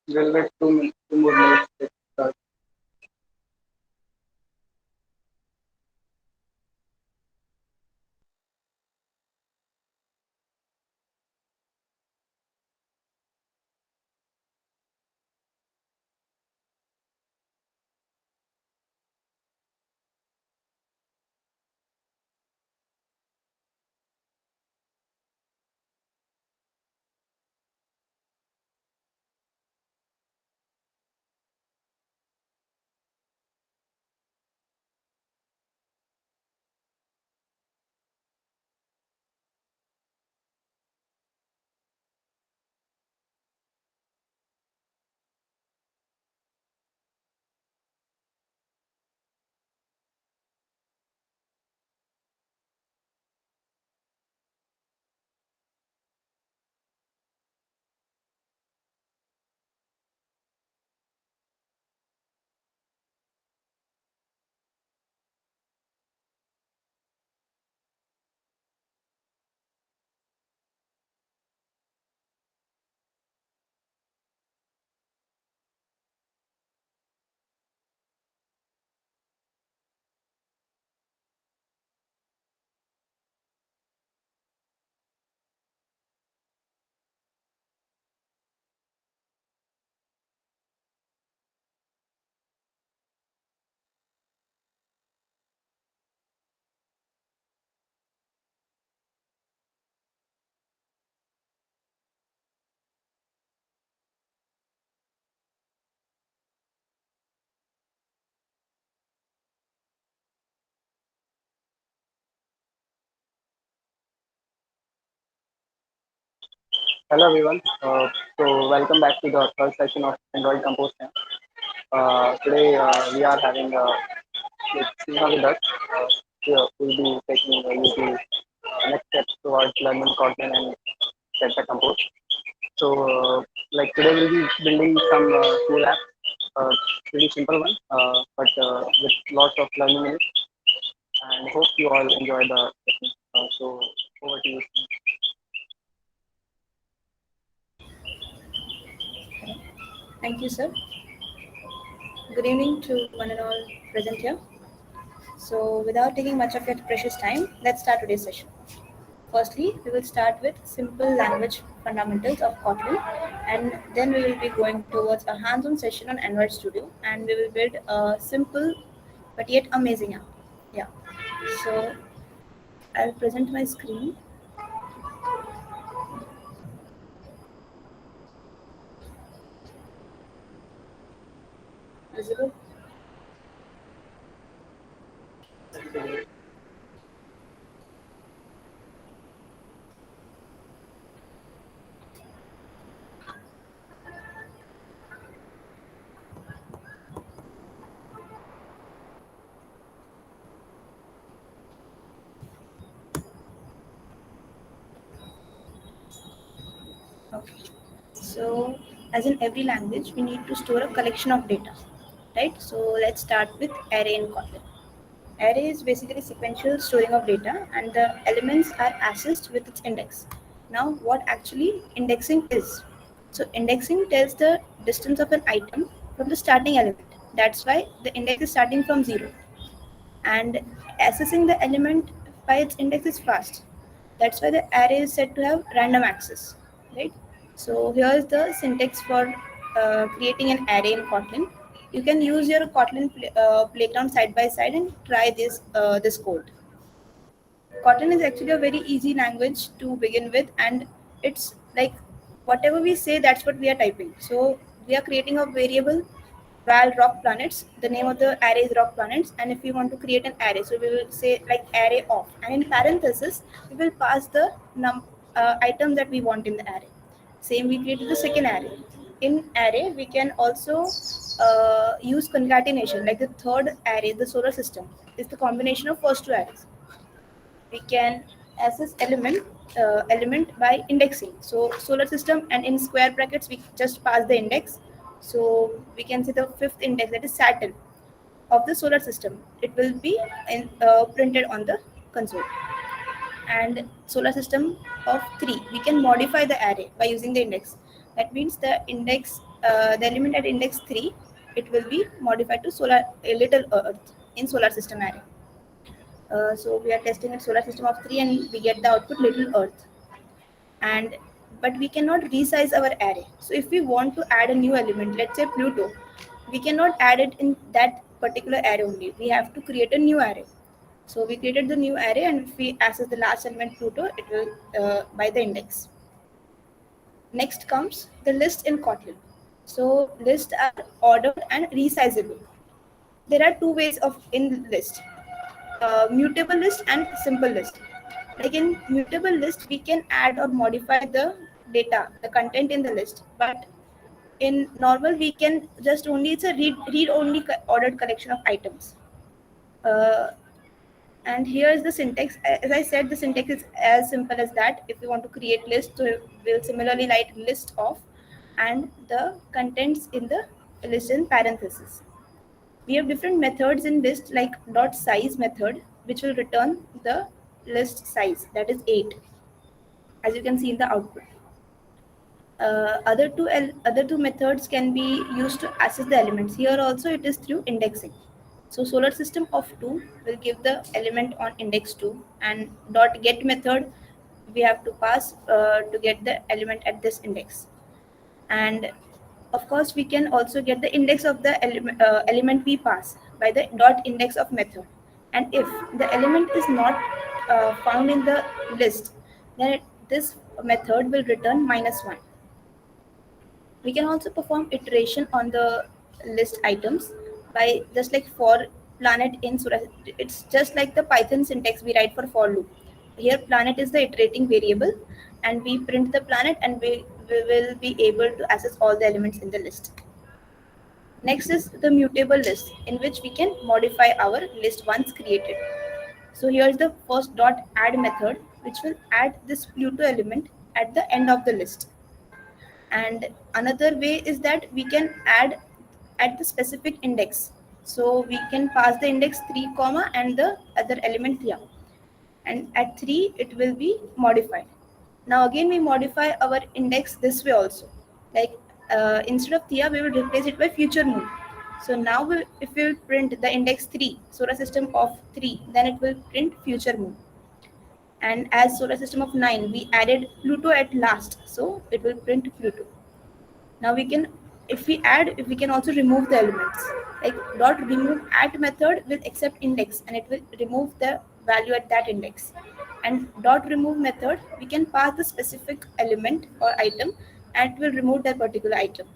We'll wait 2 minutes, 2 more minutes. To start. Hello everyone. So welcome back to the third session of Android Composition. Today we are having with Sneha with us. Here we'll be taking you to next steps towards learning Kotlin and Delta Compose. So like today we'll be building some cool app, pretty simple one, but with lots of learning in it. And hope you all enjoy the session. So over to you. Thank you, sir. Good evening to one and all present here. So, without taking much of your precious time, let's start today's session. Firstly, we will start with simple language fundamentals of Kotlin, and then we will be going towards a hands-on session on Android Studio, and we will build a simple but yet amazing app. Yeah. So, I'll present my screen. Visible? Yes, so Okay. So, as in every language, we need to store a collection of data, right? So, let's start with array in Kotlin. Array is basically sequential storing of data, and the elements are accessed with its index. Now, what actually indexing is? So, indexing tells the distance of an item from the starting element. That's why the index is starting from 0. And accessing the element by its index is fast. That's why the array is said to have random access, right? So here is the syntax for creating an array in Kotlin. You can use your Kotlin playground side by side and try this code. Kotlin is actually a very easy language to begin with, and it's like whatever we say, that's what we are typing. So we are creating a variable val rock planets. The name of the array is rock planets, and if we want to create an array, so we will say like array of, and in parenthesis we will pass the item that we want in the array. Same we created the second array. In array, we can also use concatenation. Like the third array, the solar system, is the combination of first two arrays. We can access element by indexing. So solar system, and in square brackets we just pass the index. So we can see the fifth index, that is Saturn, of the solar system. It will be printed on the console. And solar system of 3, we can modify the array by using the index. That means the index the element at index 3, it will be modified to solar a little earth in solar system array. So we are testing a solar system of 3 and we get the output little earth. And but we cannot resize our array. So if we want to add a new element, let's say Pluto, we cannot add it in that particular array only. We have to create a new array. So we created the new array, and if we access the last element Pluto, it will by the index. Next comes the list in Kotlin. So lists are ordered and resizable. There are two ways of in list: mutable list and simple list. Like in mutable list, we can add or modify the data, the content in the list. But in normal, we can just only it's a read only ordered collection of items. Uh, and here is the syntax. As I said, the syntax is as simple as that. If we want to create list, so we'll similarly write list of, and the contents in the list in parentheses. We have different methods in list, like dot size method, which will return the list size, that is 8, as you can see in the output. Other two methods can be used to access the elements. Here also it is through indexing. So solar system of 2 will give the element on index 2, and dot get method we have to pass to get the element at this index. And of course we can also get the index of the element we pass by the dot index of method. And if the element is not found in the list, then this method will return -1. We can also perform iteration on the list items by just like for planet in Sura. It's just like the Python syntax we write for loop. Here planet is the iterating variable, and we print the planet, and we will be able to access all the elements in the list. Next is the mutable list, in which we can modify our list once created. So here is the first dot add method, which will add this Pluto element at the end of the list. And another way is that we can add at the specific index. So we can pass the index 3 comma and the other element here, and at 3 it will be modified. Now again we modify our index this way also, like instead of thea we will replace it by future moon. So now if we will print the index 3 solar system of 3, then it will print future moon. And as solar system of 9, we added Pluto at last, so it will print Pluto. Now we can, if we add, if we can also remove the elements. Like dot remove at method will accept index, and it will remove the value at that index. And dot remove method, we can pass the specific element or item, and it will remove that particular item.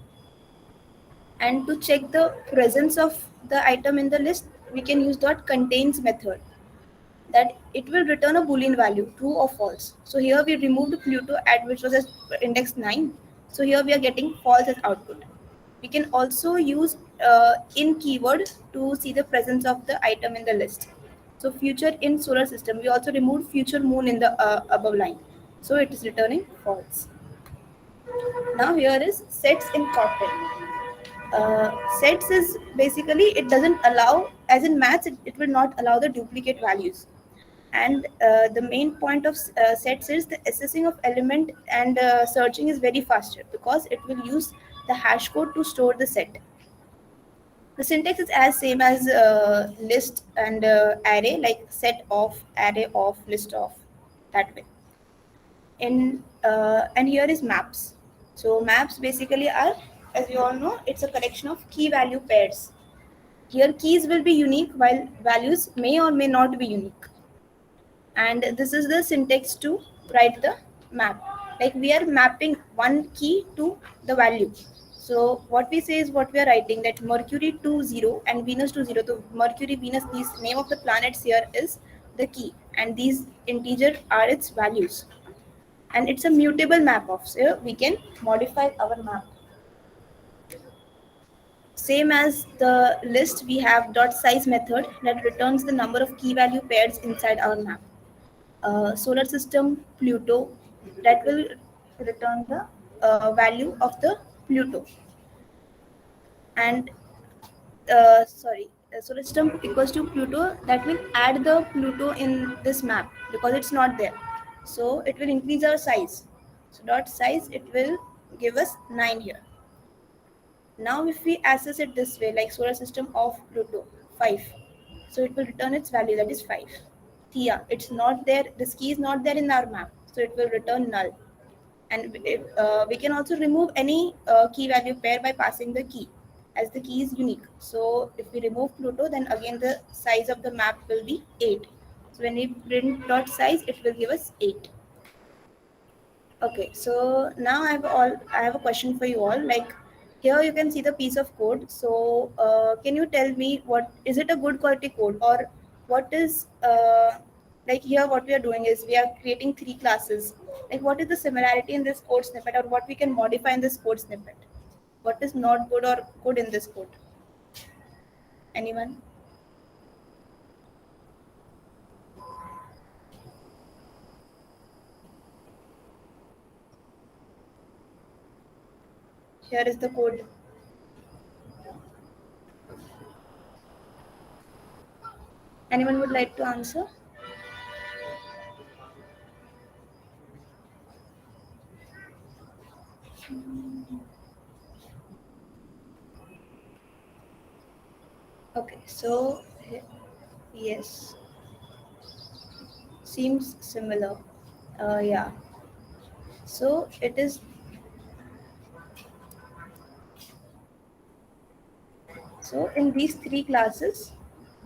And to check the presence of the item in the list, we can use dot contains method, that it will return a boolean value, true or false. So here we removed Pluto at which was at index 9. So here we are getting false as output. We can also use in keyword to see the presence of the item in the list. So future in solar system, we also removed future moon in the above line. So it is returning false. Now here is sets in Kotlin. Sets is basically, it doesn't allow, as in maths it will not allow the duplicate values. And the main point of sets is the accessing of element, and searching is very faster because it will use the hash code to store the set. The syntax is as same as list and array, like set of, array of, list of, that way. And here is maps. So maps basically are, as you all know, it's a collection of key value pairs. Here keys will be unique while values may or may not be unique. And this is the syntax to write the map. Like we are mapping one key to the value. So what we say is what we are writing, that Mercury to 0 and Venus to 0. So Mercury, Venus, these name of the planets here is the key, and these integer are its values. And it's a mutable map of, so we can modify our map. Same as the list, we have dot size method that returns the number of key value pairs inside our map. Solar system Pluto, that will return the value of the Pluto. And solar system equals to Pluto, that will add the Pluto in this map because it's not there. So it will increase our size. So dot size, it will give us 9 here. Now if we access it this way, like solar system of Pluto 5, so it will return its value, that is 5. Thea, it's not there, this key is not there in our map, so it will return null. And if, we can also remove any key value pair by passing the key, as the key is unique. So if we remove Pluto, then again the size of the map will be 8. So when we print dot size, it will give us 8. Okay, so now I have a question for you all. Like here you can see the piece of code. So can you tell me, what is it, a good quality code, or what is like here what we are doing is we are creating three classes. Like what is the similarity in this code snippet, or what we can modify in this code snippet? What is not good or good in this code? Anyone? Here is the code. Anyone would like to answer? Okay, so yes, seems similar. Yeah. So it is, so in these three classes,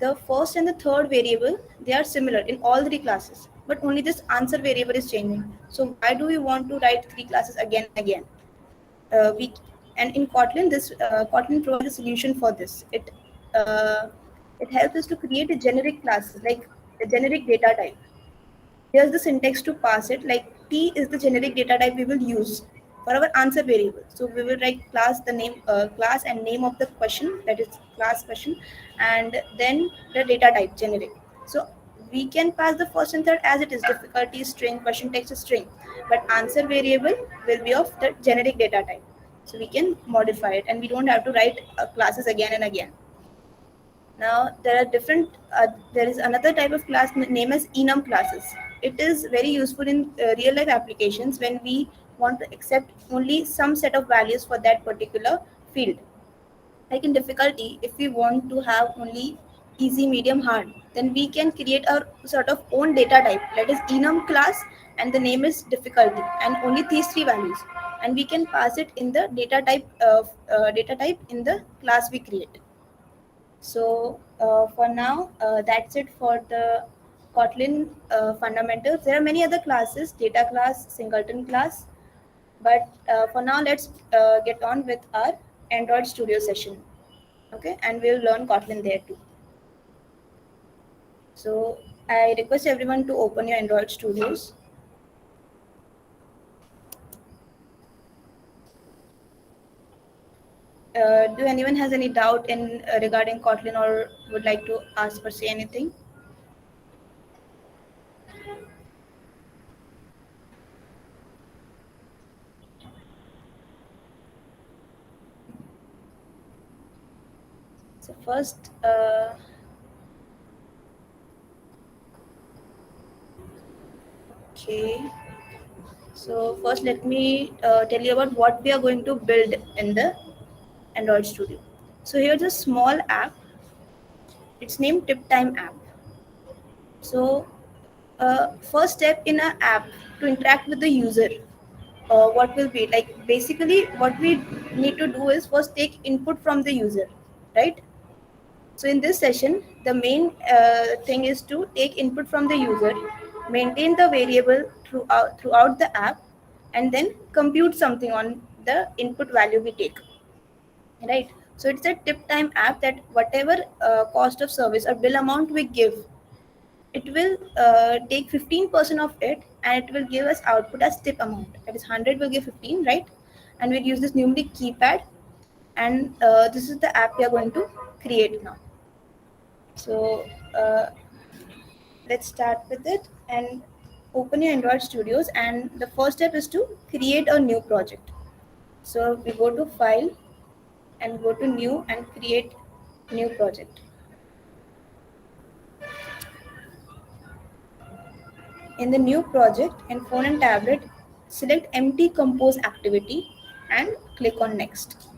the first and the third variable, they are similar in all three classes, but only this answer variable is changing. So why do we want to write three classes again and again? We and in Kotlin, this Kotlin provides a solution for this. Uh, it helps us to create a generic class, like a generic data type. Here's the syntax to pass it. Like T is the generic data type we will use for our answer variable. So we will write class, the name, class and name of the question, that is class question, and then the data type generic. So we can pass the first and third as it is, difficulty string, question text is string, but answer variable will be of the generic data type. So we can modify it, and we don't have to write classes again and again. Now there are different. There is another type of class named as enum classes. It is very useful in real life applications when we want to accept only some set of values for that particular field. Like in difficulty, if we want to have only easy, medium, hard, then we can create our sort of own data type. That is enum class, and the name is difficulty, and only these three values. And we can pass it in the data type in the class we create. So for now, that's it for the Kotlin fundamentals. There are many other classes, data class, singleton class, but for now, let's get on with our Android Studio session. Okay, and we'll learn Kotlin there too. So I request everyone to open your Android Studios. Do anyone has any doubt in regarding Kotlin, or would like to ask or say anything? So first, okay. So first, let me tell you about what we are going to build in the Android Studio. So here's a small app. It's named Tip Time app. So first step in an app to interact with the user, what will be like? Basically, what we need to do is first take input from the user, right? So in this session, the main thing is to take input from the user, maintain the variable throughout the app, and then compute something on the input value we take. Right. So it's a tip time app that whatever cost of service or bill amount we give, it will take 15% of it, and it will give us output as tip amount. That is 100 will give 15, right? And we'll use this numeric keypad, and this is the app we are going to create now. So let's start with it and open your Android Studios. And the first step is to create a new project. So we go to File and go to New and create new project. In the new project, in phone and tablet, select empty compose activity and click on next.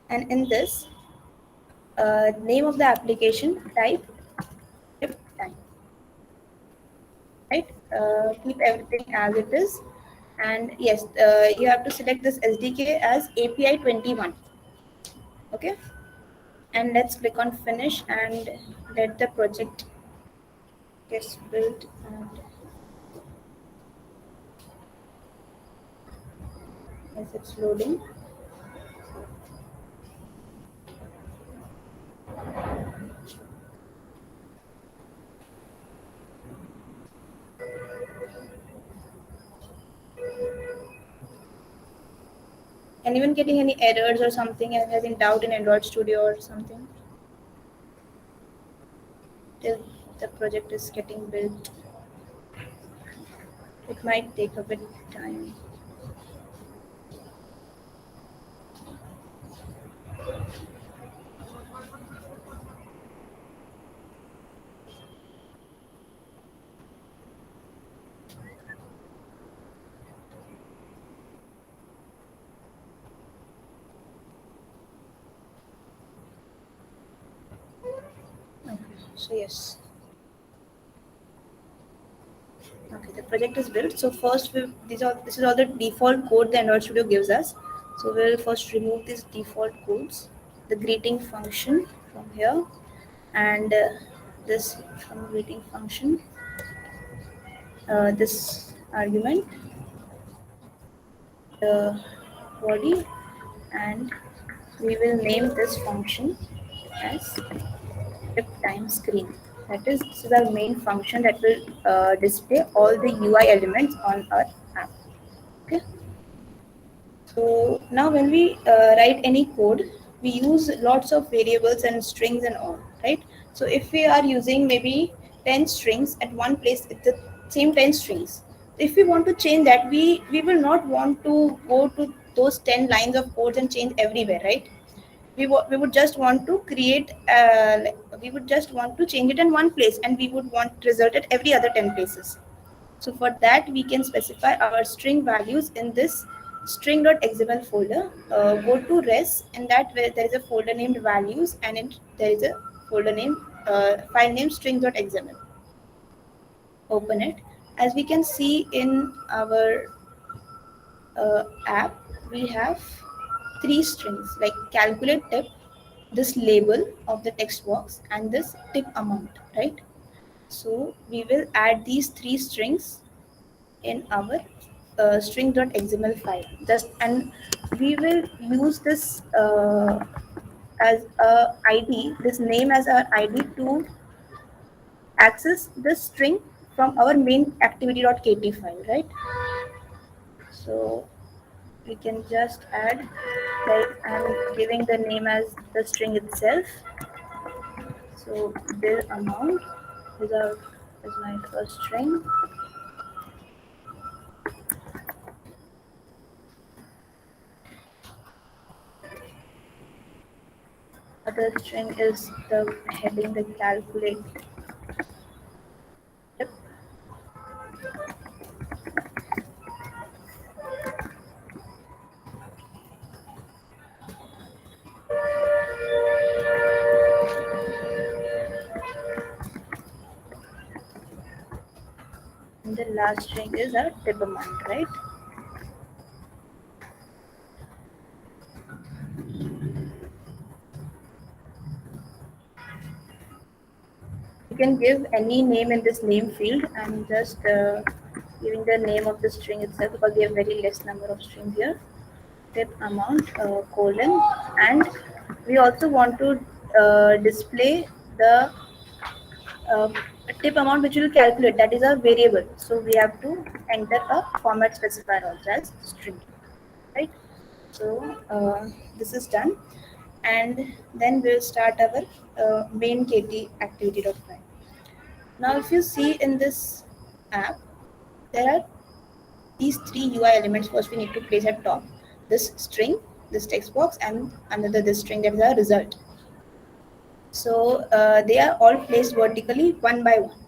And in this, name of the application, type script time, right? Keep everything as it is. And yes, you have to select this SDK as API 21. Okay. And let's click on finish and let the project get built. And as it's loading, anyone getting any errors or something and has any doubt in Android Studio or something till the project is getting built? It might take a bit time. Okay. So yes. Okay, the project is built. So first, this is all the default code the Android Studio gives us. So we'll first remove these default codes, the greeting function from here, and this from greeting function, this argument, the body, and we will name this function as script time screen. That is, this is our main function that will display all the UI elements on our app. Okay. So now when we write any code, we use lots of variables and strings and all, right? So if we are using maybe 10 strings at one place, it's the same 10 strings. If we want to change that, we will not want to go to those 10 lines of codes and change everywhere, right? We would just want to create, we would just want to change it in one place and we would want result at every other 10 places. So for that, we can specify our string values in this string.xml folder. Go to res, and that where there is a folder named values, and there is a folder name file name string.xml. Open it. As we can see in our app, we have three strings like calculate tip, this label of the text box, and this tip amount, right? So we will add these three strings in our string.xml file. Just and we will use this as a ID, this name as our ID to access this string from our main activity.kt file, right? So we can just add, like I'm giving the name as the string itself. So bill amount is my first string. Other string is the heading, the calculate tip. And the last string is our tip amount, right? You can give any name in this name field. I'm just giving the name of the string itself because we have very less number of strings here. Tip amount colon, and we also want to display the uh, tip amount which will calculate. That is our variable. So we have to enter a format specifier also as string, right? So this is done, and then we'll start our main kt activity.py. Now, if you see in this app, there are these three UI elements. First, we need to place at top this string, this text box, and another this string that is our result. So they are all placed vertically one by one.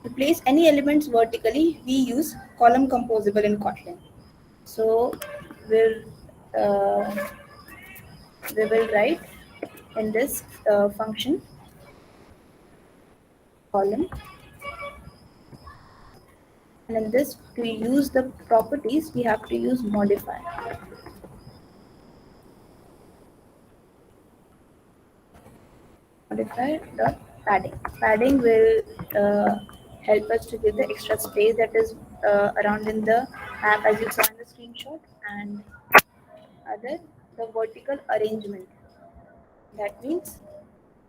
To place any elements vertically, we use column composable in Kotlin. So we'll uh, we will write in this function column, and in this to use the properties we have to use modifier dot padding. Padding will uh, help us to give the extra space that is around in the app as you saw in the screenshot, and other the vertical arrangement. That means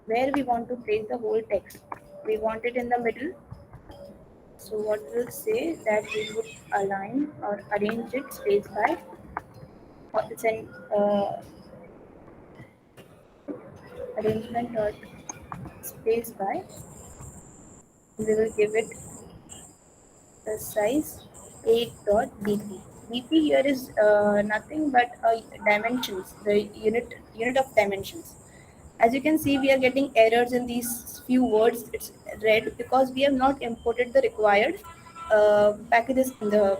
where we want to place the whole text. We want it in the middle. So what we'll say that we would align or arrange it space by send arrangement dot space by. We will give it the size 8.bp. bp here is nothing but dimensions, the unit of dimensions. As you can see, we are getting errors in these few words. It's red because we have not imported the required packages in the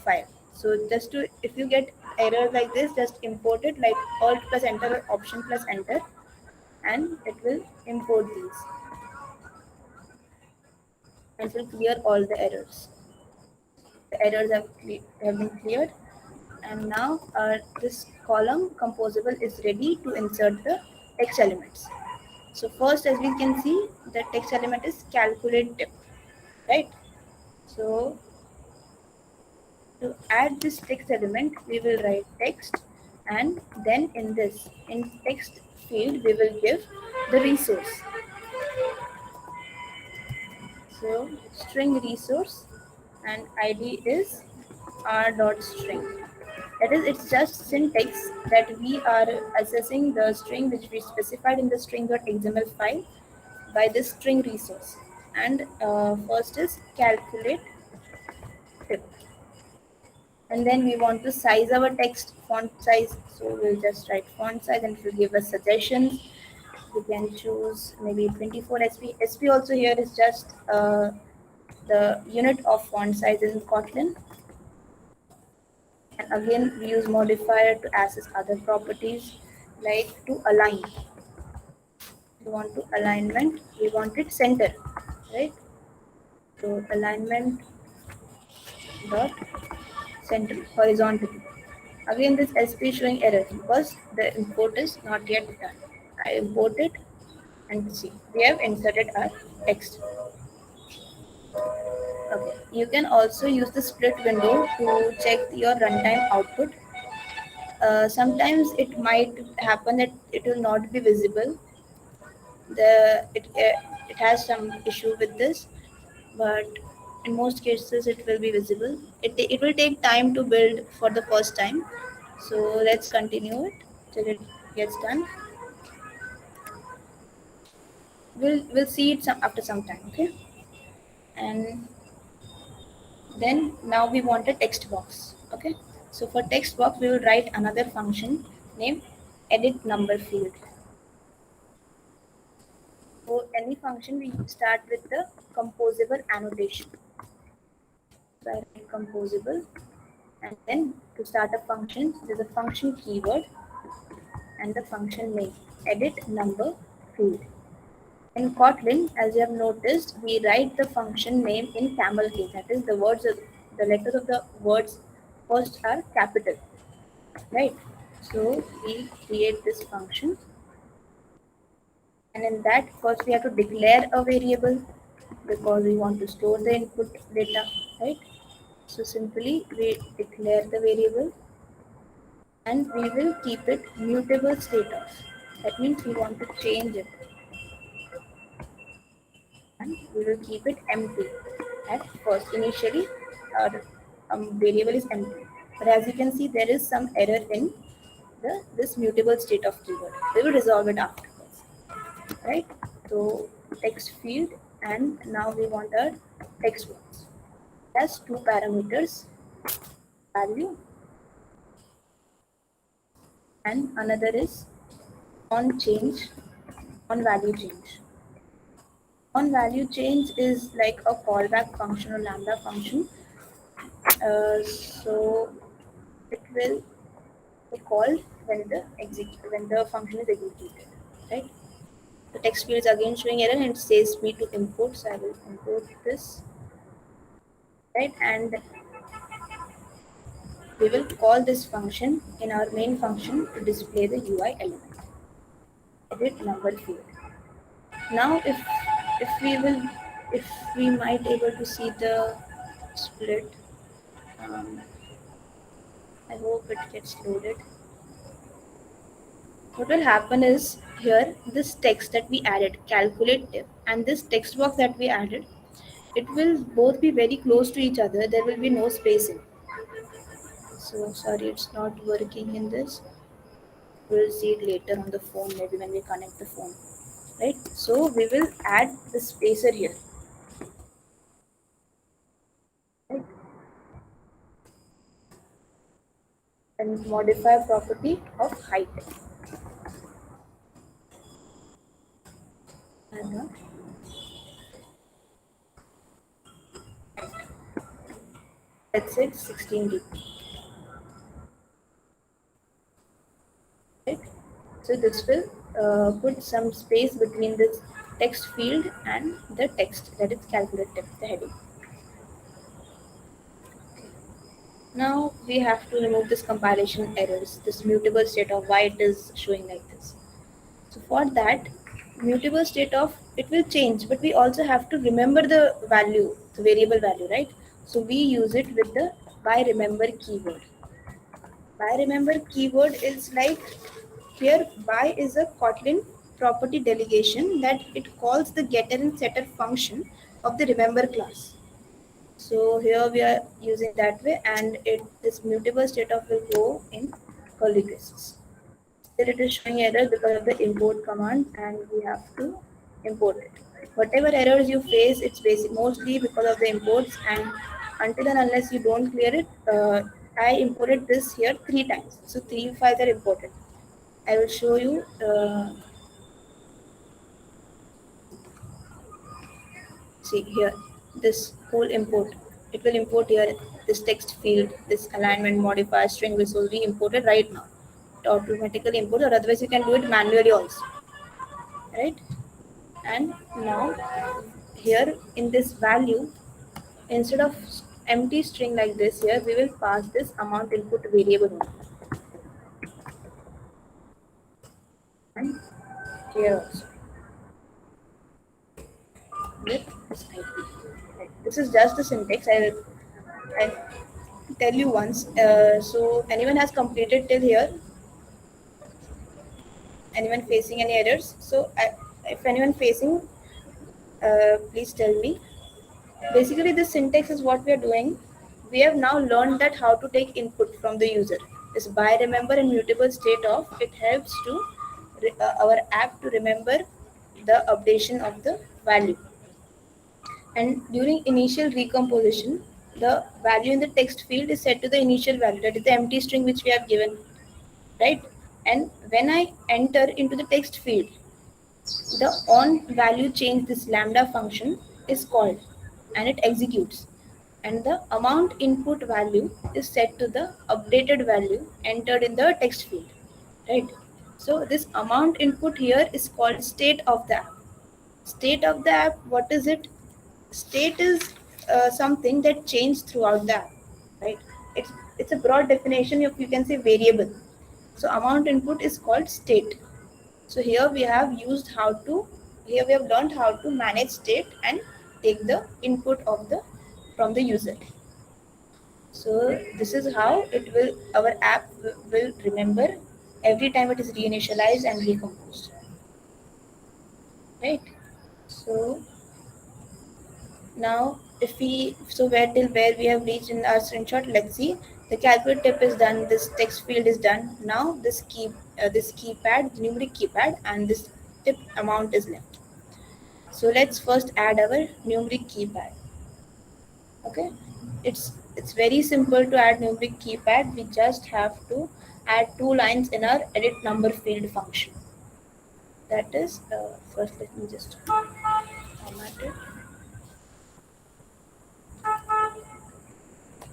file. So just to, if you get error like this, just import it like alt plus enter or option plus enter, and it will import these and it will clear all the errors. The errors have been cleared, and now this column composable is ready to insert the text elements. So first, as we can see, the text element is calculate tip, right? So to add this text element, we will write text, and then in text field, we will give the resource. So string resource, and ID is r dot string. That is, it's just syntax that we are assessing the string which we specified in the string.xml file by this string resource. And first is calculate tip. And then we want to size our text font size. So we'll just write font size and it will give us suggestions. We can choose maybe 24 SP. SP also here is just the unit of font size in Kotlin. And again, we use modifier to access other properties like to align. We want to alignment, we want it center, right? So alignment dot center horizontally. Again, this SP is showing error because the import is not yet done. I import it and see we have inserted our text. Okay, you can also use the split window to check your runtime output. Sometimes it might happen that it will not be visible. It has some issue with this, but in most cases it will be visible. It will take time to build for the first time. So let's continue it till it gets done. We'll see it after some time, okay? And then now we want a text box, okay? So for text box we will write another function named edit number field. For any function we start with the composable annotation. So I write composable, and then to start a function there's a function keyword and the function name edit number field. In Kotlin, as you have noticed, we write the function name in camel case. That is, the letters of the words first are capital, right? So we create this function, and in that first we have to declare a variable because we want to store the input data, right? So simply we declare the variable, and we will keep it mutable status. That means we want to change it, and we will keep it empty at first. Initially, our variable is empty, but as you can see, there is some error in this mutable state of keyword. We will resolve it afterwards, right? So text field, and now we want our text box. It has two parameters, value, and another is on change, on value change. On value change is like a callback function or lambda function. So it will be called when the function is executed, right? The text field is again showing error and it says me to import, so I will import this, right? And we will call this function in our main function to display the UI element. Edit number field. Now if we might able to see the split, um, I hope it gets loaded. What will happen is here this text that we added, calculate tip, and this text box that we added, it will both be very close to each other. There will be no spacing. So sorry, it's not working in this. We'll see it later on the phone, maybe when we connect the phone. Right? So we will add the spacer here. Right? And modify property of height. And let's say 16 dp. Right? So this will put some space between this text field and the text that is calculated, the heading. Now we have to remove this compilation errors, this mutable state of why it is showing like this. So for that, mutable state of it will change, but we also have to remember the value, the variable value, right? So we use it with the by remember keyword. By remember keyword is like here by is a Kotlin property delegation that it calls the getter and setter function of the remember class. So here we are using that way, and it this mutable state of will go in curly braces. Still it is showing error because of the import command, and we have to import it. Whatever errors you face, it's basic mostly because of the imports, and until and unless you don't clear it, I imported this here 3 times. So 3 files are imported. I will show you. See here, this whole import. It will import here this text field, this alignment modifier, string which will be imported right now. It automatically import, or otherwise you can do it manually also, right? And now here in this value, instead of empty string like this here, we will pass this amount input variable only. And here also with this IP. Right. This is just the syntax. I tell you once. So anyone has completed till here? Anyone facing any errors? So if anyone facing, please tell me. Basically, this syntax is what we are doing. We have now learned that how to take input from the user. This by remember and mutable state of it helps to our app to remember the updation of the value. And during initial recomposition, the value in the text field is set to the initial value, that is the empty string which we have given, right? And when I enter into the text field, the on value change, this lambda function is called and it executes. And the amount input value is set to the updated value entered in the text field, right? So this amount input here is called state of the app. State of the app, what is it? State is something that changes throughout the app, right? It's a broad definition of, you can say, variable. So amount input is called state. So here we have used how to, here we have learned how to manage state and take the input of the from the user. So this is how it will, our app will remember every time it is reinitialized and recomposed, right? So now if we, so where till where we have reached in our screenshot, let's see. The calculate tip is done, this text field is done. Now this keypad, the numeric keypad, and this tip amount is left. So let's first add our numeric keypad. Okay, it's very simple to add numeric keypad. We just have to add 2 lines in our edit number field function. That is, first let me just format it.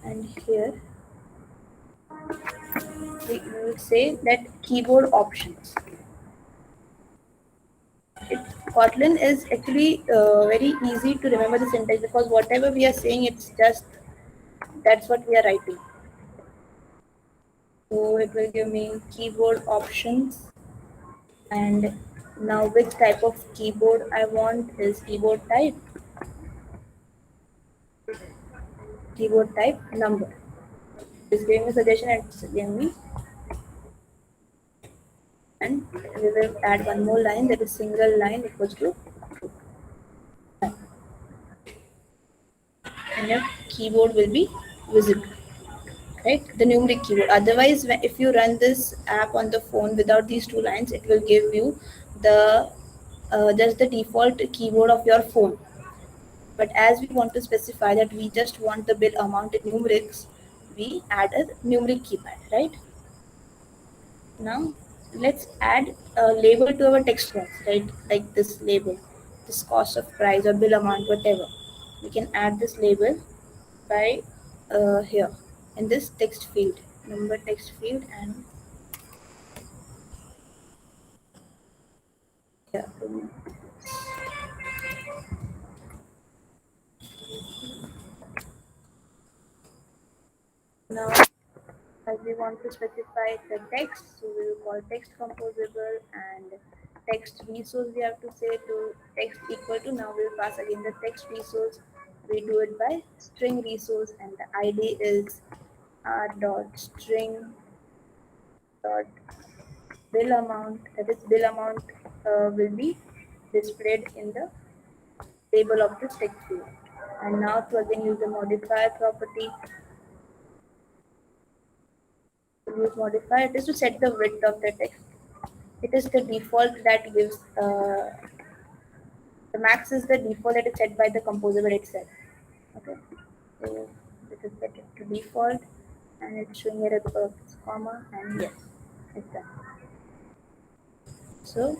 And here we would say that keyboard options. It, Kotlin is actually very easy to remember the syntax because whatever we are saying, it's just that's what we are writing. So it will give me keyboard options, and now which type of keyboard I want is keyboard type number. It's giving me suggestion and it's giving me, and we will add one more line, that is single line equals to true, and your keyboard will be visible, right? The numeric keyboard. Otherwise, if you run this app on the phone without these two lines, it will give you the just the default keyboard of your phone. But as we want to specify that we just want the bill amount in numerics, we add a numeric keypad, right? Now let's add a label to our text box, right? Like this label, this cost of price or bill amount, whatever. We can add this label by here in this text field, number text field, and here. Now, as we want to specify the text, so we will call text composable, and text resource we have to say to text equal to. Now we will pass again the text resource. We do it by string resource, and the ID is r dot string dot bill amount. That is bill amount will be displayed in the table of the text field. And now to again use the modifier property. To use modifier, it is to set the width of the text. It is the default that gives the max is the default that is set by the composable itself. Okay, so this is set to default, and it's showing here a comma, and yes, it's done. So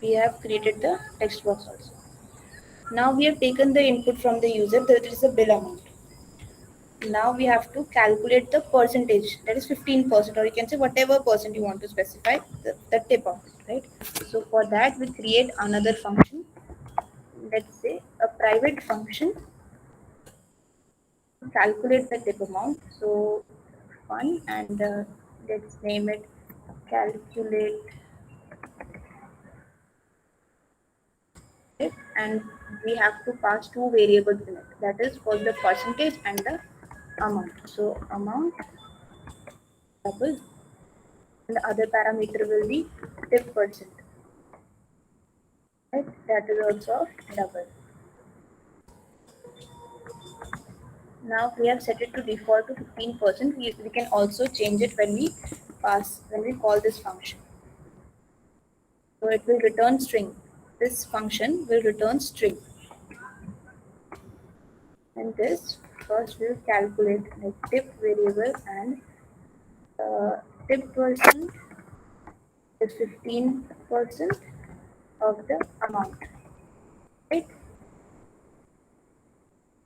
we have created the text box also. Now we have taken the input from the user, that is the bill amount. Now we have to calculate the percentage, that is 15%, or you can say whatever percent you want to specify, the tip of it, right? So for that we create another function, let's say a private function to calculate the tip amount. So fun, and let's name it calculate it, and we have to pass two variables in it, that is for the percentage and the amount. So amount double, and the other parameter will be tip percent, right? That is also double. Now we have set it to default to 15%. We can also change it when we call this function. So it will return string. This function will return string. And this first will calculate like tip variable, and tip percent is 15% of the amount, right?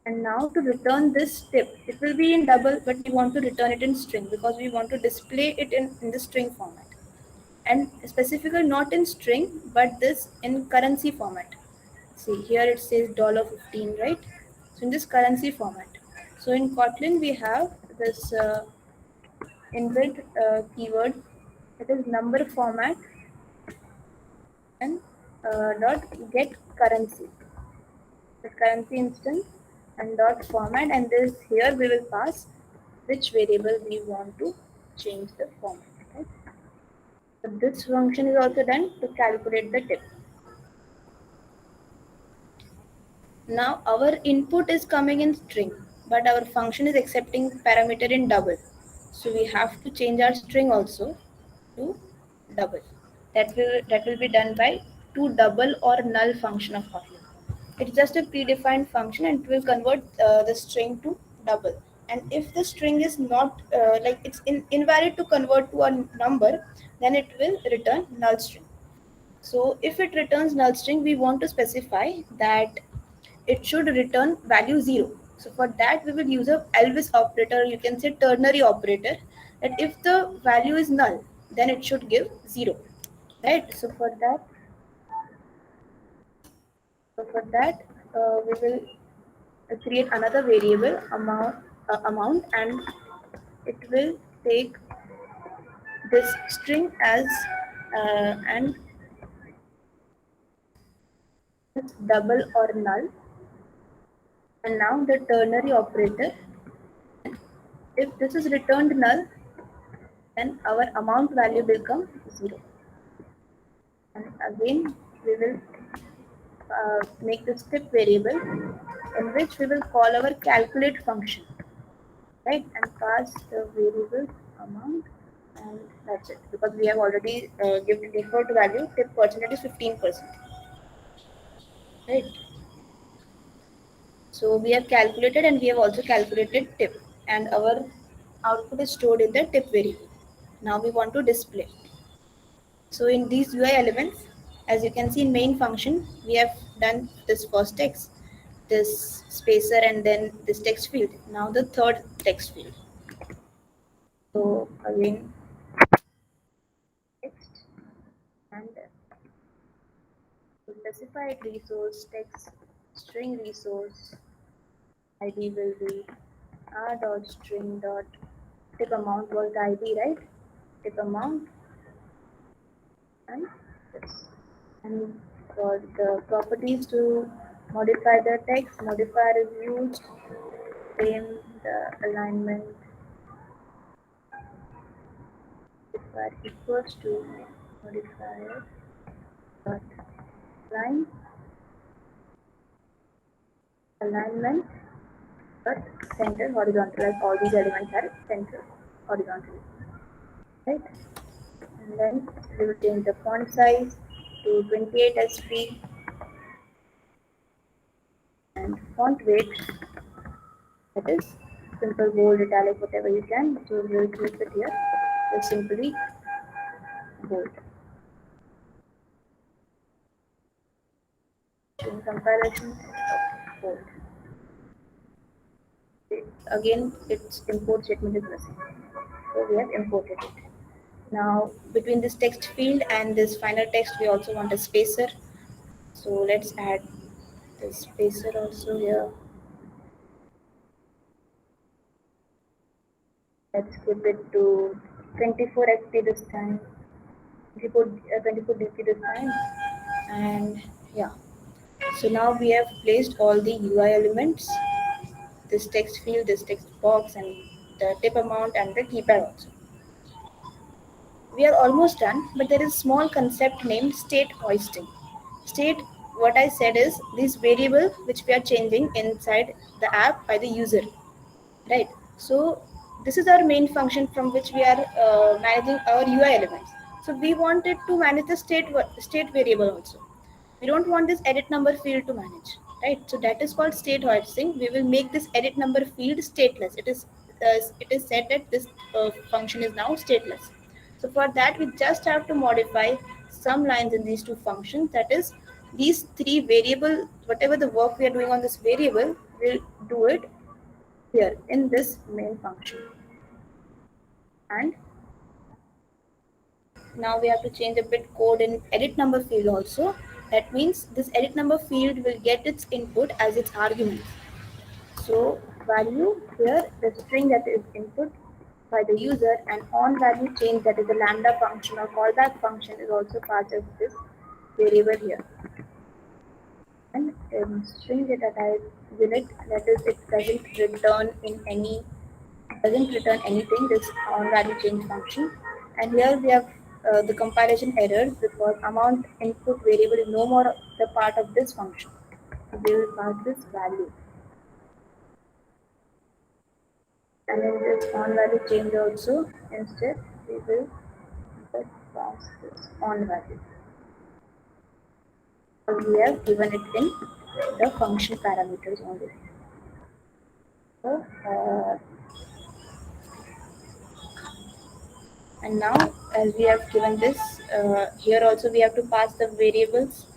And now to return this tip, it will be in double, but we want to return it in string because we want to display it in the string format. And specifically not in string, but this in currency format. See, here it says $15, right? So in this currency format. So in Kotlin, we have this inbuilt keyword, it is number format, and dot get currency. The currency instance and dot format, and this here we will pass which variable we want to change the format. Okay? So this function is also done to calculate the tip. Now our input is coming in string, but our function is accepting parameter in double. So we have to change our string also to double. That will be done by to double or null function of Kotlin. It's just a predefined function, and it will convert the string to double. And if the string is not like it's invalid to convert to a number, then it will return null string. So if it returns null string, we want to specify that it should return value 0. So for that we will use a Elvis operator, you can say ternary operator, that if the value is null, then it should give 0, right? So for that we will create another variable amount, and it will take this string as and it's double or null. And now the ternary operator, if this is returned null, then our amount value will come 0. And again we will make this tip variable, in which we will call our calculate function, right, and pass the variable amount, and that's it, because we have already given default value tip percentage is 15%, right? So we have calculated, and we have also calculated tip, and our output is stored in the tip variable. Now we want to display. So in these UI elements, as you can see in main function, we have done this first text, this spacer, and then this text field. Now the third text field. So again, text and specified resource text string resource ID will be r dot string dot tip amount was the ID, right? Tip amount and this. And for the properties to modify the text, modifier is used, same the alignment modifier equals to modifier dot line alignment dot center horizontal, like all these elements are center horizontally, right? And then we will change the font size to 28 sp and font weight, that is simple, bold, italic, whatever you can. So we will keep it here, just simply bold. In comparison, bold. Again, its import statement is missing, so we have imported it. Now between this text field and this final text, we also want a spacer. So let's add the spacer also here. Let's keep it to 24 ft this time, 24 dp this time, and yeah. So now we have placed all the UI elements, this text field, this text box, and the tip amount and the keypad also. We are almost done, but there is a small concept named state hoisting. State, what I said is this variable which we are changing inside the app by the user, right? So this is our main function from which we are managing our UI elements. So we wanted to manage the state variable also. We don't want this edit number field to manage, right? So that is called state hoisting. We will make this edit number field stateless. It is said that this function is now stateless. So for that, we just have to modify some lines in these two functions. That is, these three variable, whatever the work we are doing on this variable, we'll do it here in this main function. And now we have to change a bit code in edit number field also. That means this edit number field will get its input as its argument. So value here, the string that is input by the user, and on value change, that is the lambda function or callback function, is also part of this variable here. And string data type unit, that is, it doesn't return anything, this on value change function. And here we have the compilation errors, because amount input variable is no more the part of this function. So we will pass this value. And in this on value change also, instead we will just pass this on value. So we have given it in the function parameters only. So and now, as we have given this, here also we have to pass the variables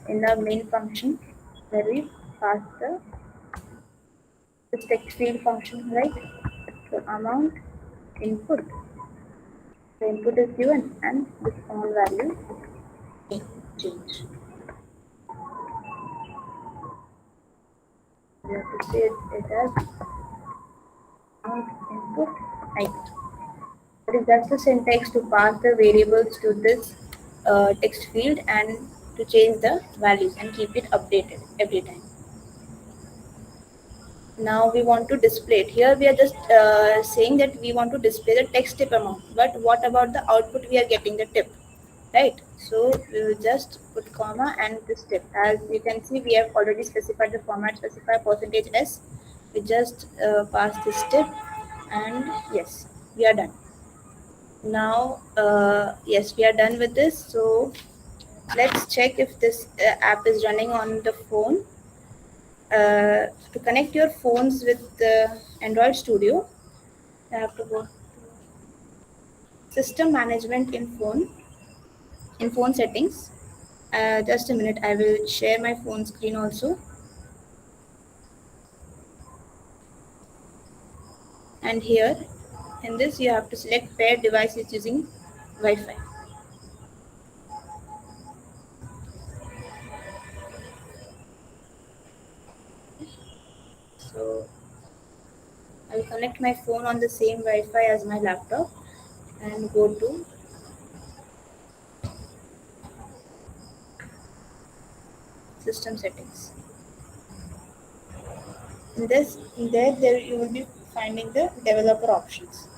in the main function, where we pass the text field function, right? So amount input. The input is given and the font value change. We have to say it as font input height. That is just the syntax to pass the variables to this text field and to change the values and keep it updated every time. Now we want to display it. Here we are just saying that we want to display the text tip amount. But what about the output we are getting the tip, right? So we will just put comma and this tip. As you can see, we have already specified the format, specify percentage %s. We just pass this tip and yes, we are done. Now, yes, we are done with this. So let's check if this app is running on the phone. To connect your phones with the Android Studio, you have to go to System Management in phone settings. Just a minute, I will share my phone screen also. And here, in this, you have to select paired devices using Wi-Fi. So I'll connect my phone on the same Wi-Fi as my laptop and go to System Settings. There you will be finding the developer options.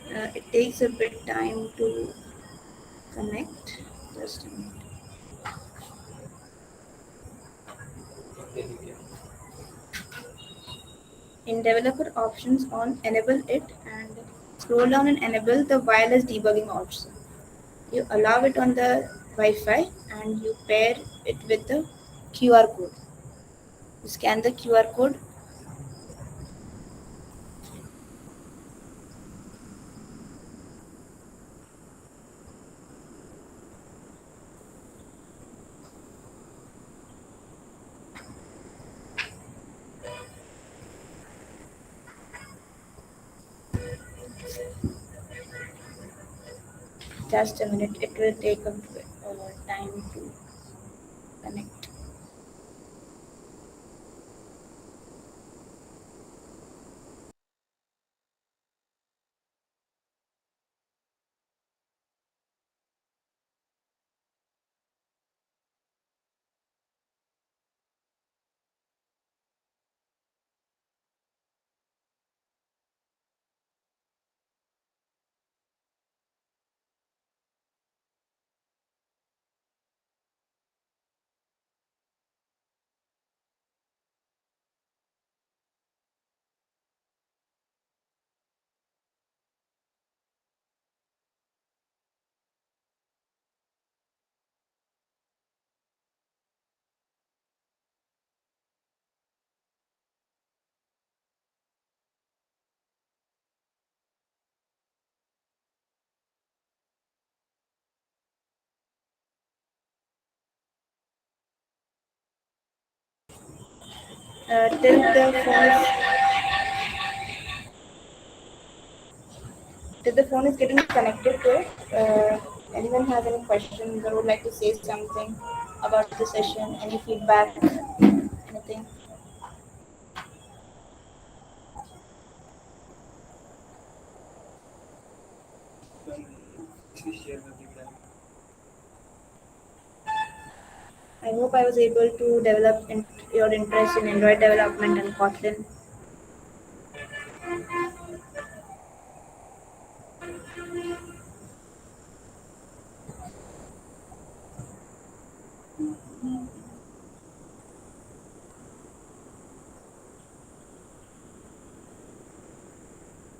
It takes a bit time to connect. Just a minute. In developer options on enable it and scroll down and enable the wireless debugging option. You allow it on the Wi-Fi and you pair it with the QR code. You scan the QR code. Just a minute. It will take a bit time to connect. Till the phone is getting connected to it. Anyone has any questions or would like to say something about the session? Any feedback? Anything? I hope I was able to develop your interest in Android development and Kotlin.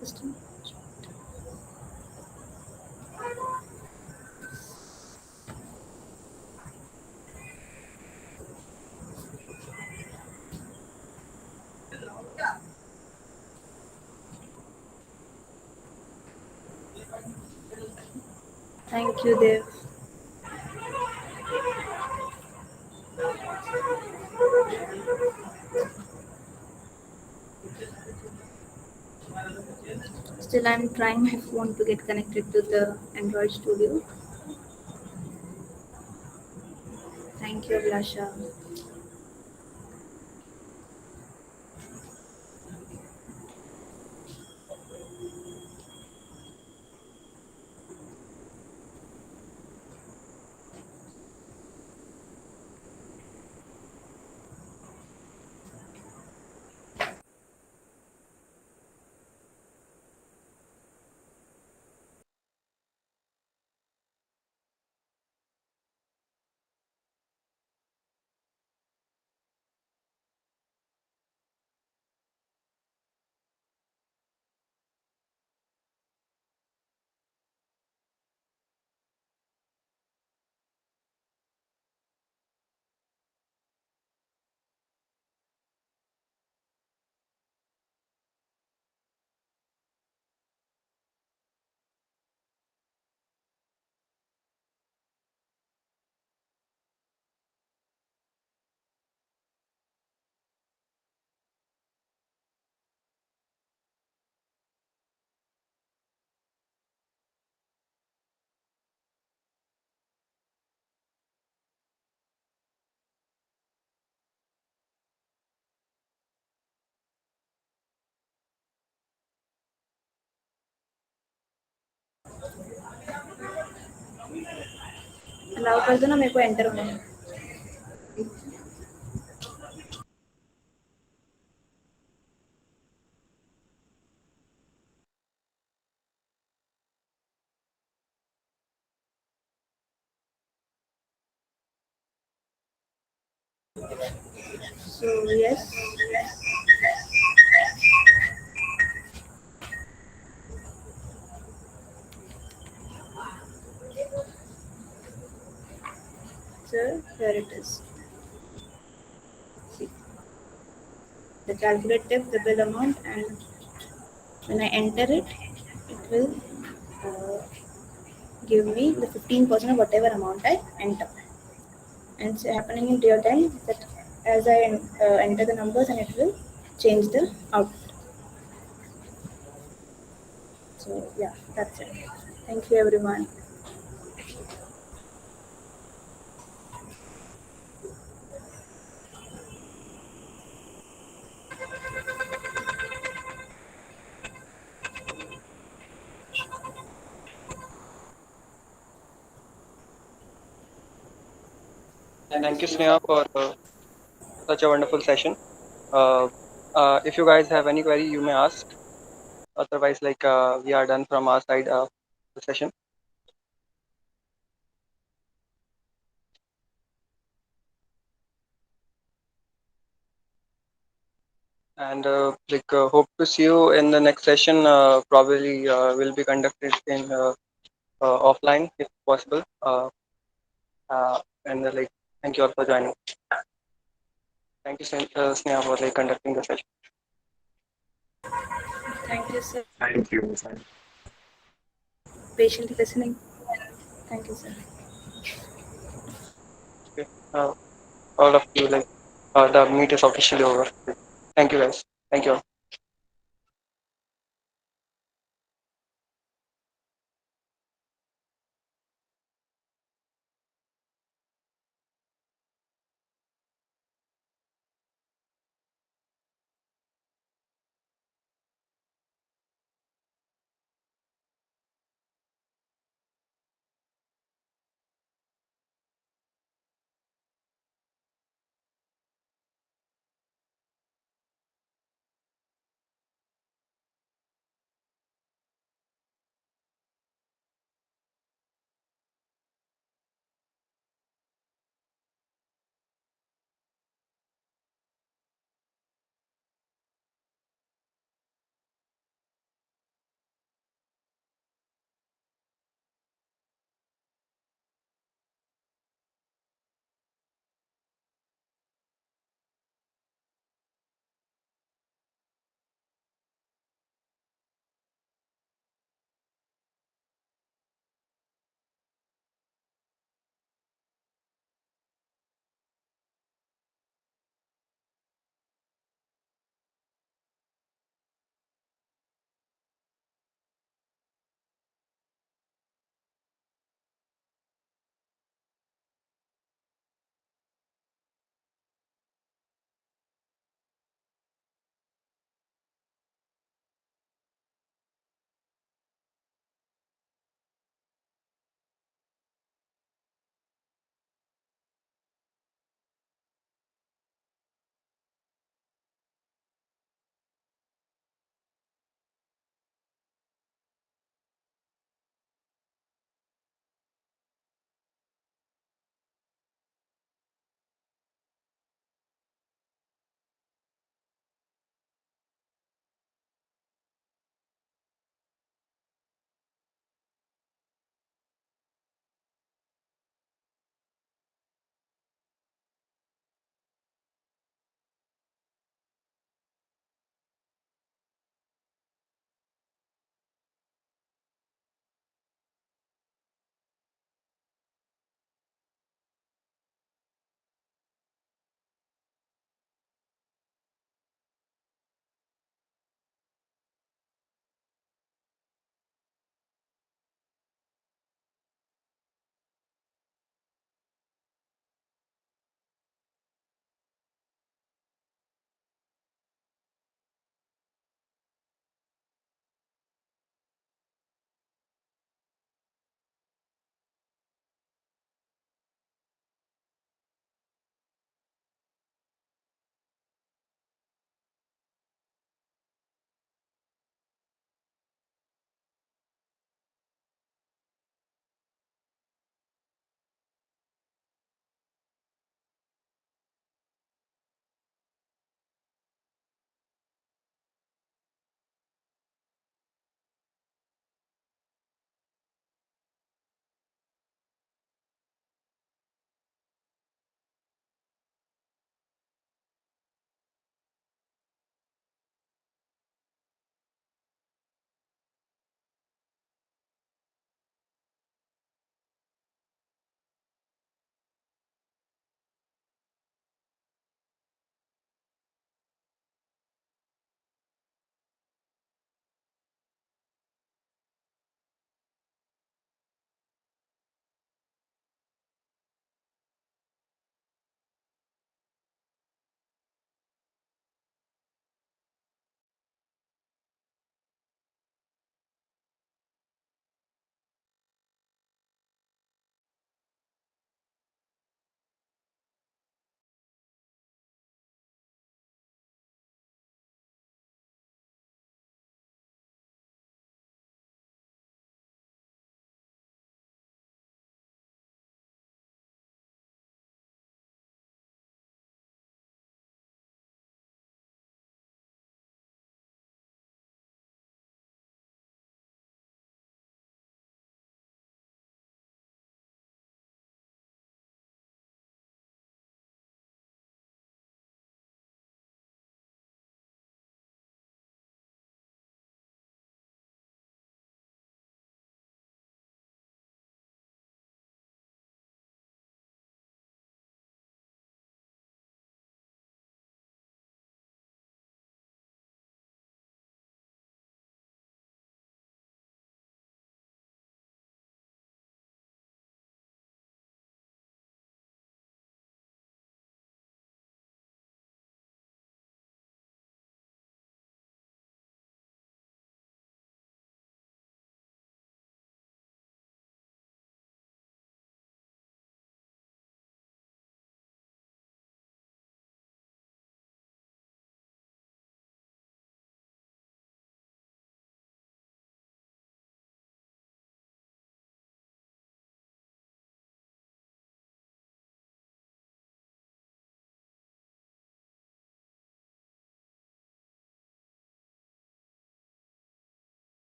System. Thank you, Dev. Still, I'm trying my phone to get connected to the Android Studio. Thank you, Abhilasha. Allow कर दो ना मेरे को enter होने में. So yes, sir, here it is. See, the calculative, the bill amount, and when I enter it, it will uh, give me the 15% of whatever amount I enter. And it's happening in real time that as I enter the numbers and it will change the output. So yeah, that's it. Thank you everyone. Thank you, Sneha, for such a wonderful session. Uh, if you guys have any query, you may ask. Otherwise, we are done from our side of the session. And hope to see you in the next session. Probably will be conducted in offline if possible. And thank you all for joining. Thank you, Sneha, for conducting the session. Thank you sir. Thank you. Patiently listening. Thank you sir. Okay. All of you, the meet is officially over. Thank you, guys. Thank you all.